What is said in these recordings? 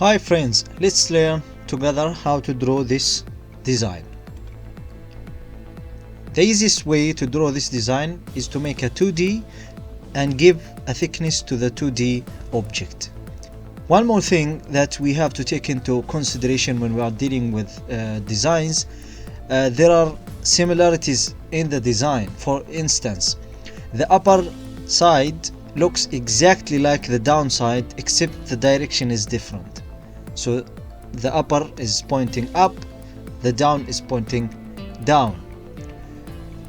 Hi friends, let's learn together how to draw this design. The easiest way to draw this design is to make a 2D and give a thickness to the 2D object. One more thing that we have to take into consideration when we are dealing with designs, there are similarities in the design. For instance, the upper side looks exactly like the downside, except the direction is different. So the upper is pointing up, the down is pointing down.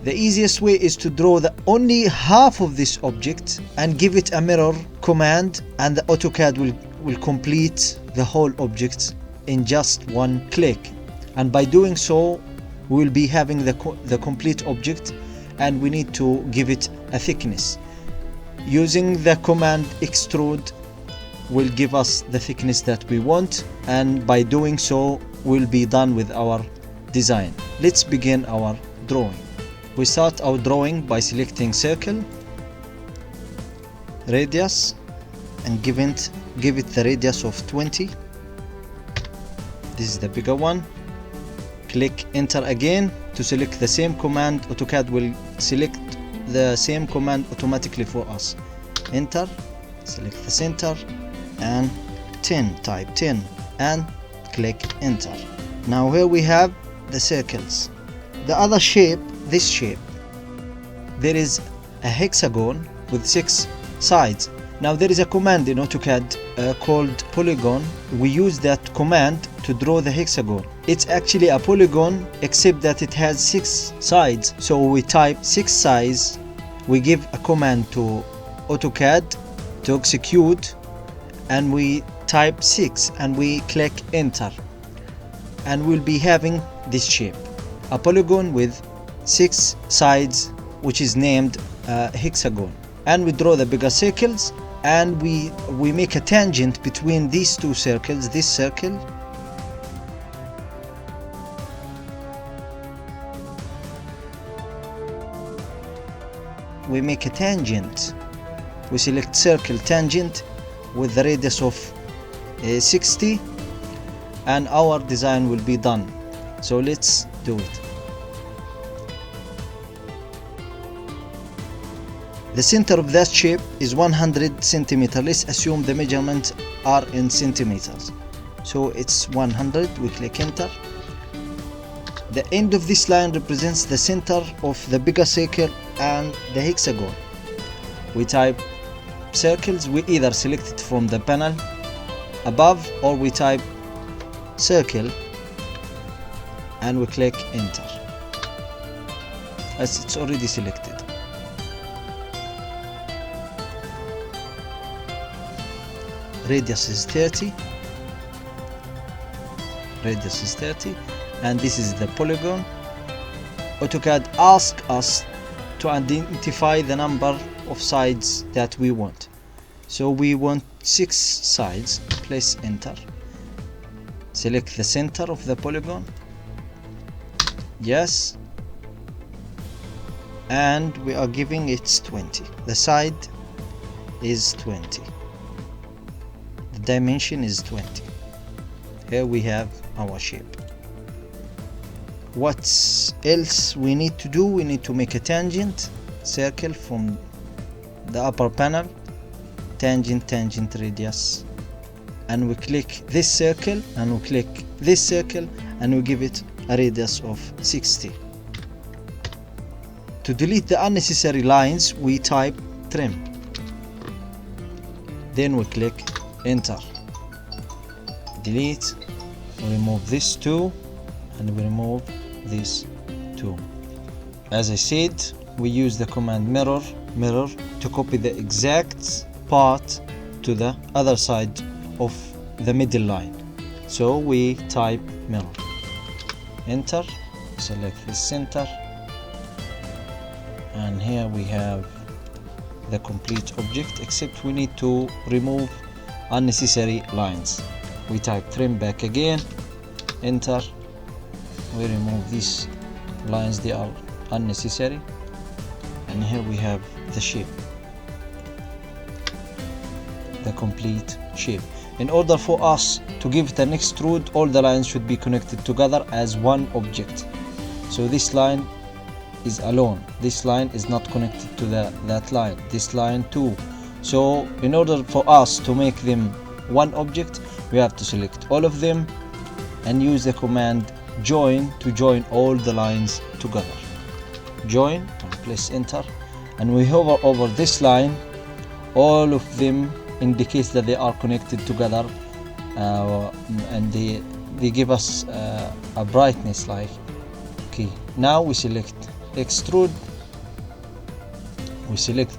The easiest way is to draw the only half of this object and give it a mirror command, and the AutoCAD will complete the whole object in just one click. And by doing so, we will be having the complete object, and we need to give it a thickness. Using the command Extrude will give us the thickness that we want, and by doing so we'll be done with our design. Let's begin our drawing. We start our drawing by selecting circle, radius, and give it the radius of 20. This is the bigger one. Click enter again to select the same command. AutoCAD will select the same command automatically for us. Enter, select the center, and 10, type 10 and click enter. Now here we have the circles. The other shape, this shape, there is a hexagon with 6 sides. Now there is a command in AutoCAD called polygon. We use that command to draw the hexagon. It's actually a polygon, except that it has 6 sides. So we type 6 sides, we give a command to AutoCAD to execute, and we type 6 and we click enter, and we'll be having this shape, a polygon with 6 sides, which is named hexagon. And we draw the bigger circles, and we make a tangent between these two circles. This circle, we make a tangent. We select circle tangent with the radius of 60, and our design will be done. So let's do it. The center of that shape is 100 centimeters. Let's assume the measurements are in centimeters. So it's 100. We click enter. The end of this line represents the center of the bigger circle and the hexagon. We type circles. We either select it from the panel above, or we type circle and we click enter, as it's already selected. Radius is 30. Radius is 30, and this is the polygon. AutoCAD asks us to identify the number of sides that we want. So we want 6 sides. Place enter. Select the center of the polygon. Yes. And we are giving it 20. The side is 20. The dimension is 20. Here we have our shape. What else we need to do? We need to make a tangent circle from the upper panel. Tangent, tangent, radius, and we click this circle, and we click this circle, and we give it a radius of 60. To delete the unnecessary lines, we type trim. Then we click enter. Delete. We remove this two, and we remove this two. As I said, we use the command mirror to copy the exact part to the other side of the middle line. So we type mirror, enter, select the center, and here we have the complete object, except we need to remove unnecessary lines. We type trim back again, enter. We remove these lines, they are unnecessary, and here we have the shape. the complete shape. in order for us to give it an extrude, all the lines should be connected together as one object. So this line is alone, this line is not connected to that line, this line too. So in order for us to make them one object, we have to select all of them and use the command join to join all the lines together. Join, and press enter, and we hover over this line. All of them indicates that they are connected together, and they give us a brightness like. Okay, now we select extrude, we select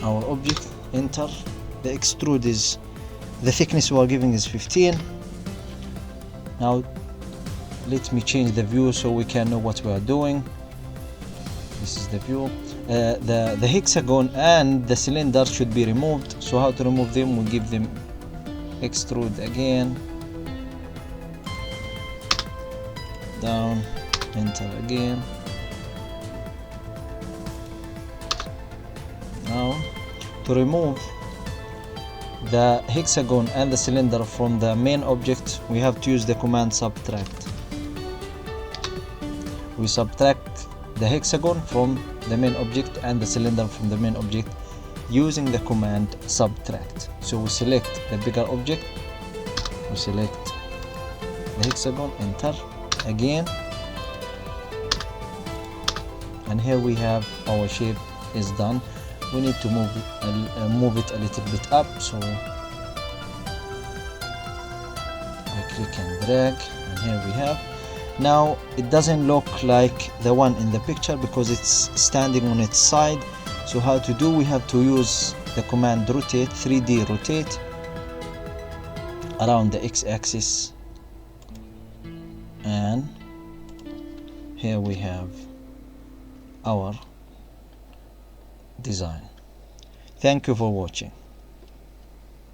our object, enter. The extrude is, the thickness we are giving is 15. Now let me change the view so we can know what we are doing. This is the view. The hexagon and the cylinder should be removed. So how to remove them? We give them extrude again, down, enter again. Now to remove the hexagon and the cylinder from the main object, we have to use the command subtract. We subtract the hexagon from the main object and the cylinder from the main object using the command subtract. So we select the bigger object, we select the hexagon, enter again, and here we have our shape is done. We need to move it a little bit up, so I click and drag, and here we have. Now it doesn't look like the one in the picture because it's standing on its side. So how to do? We have to use the command rotate, 3D rotate, around the x-axis, and here we have our design. Thank you for watching.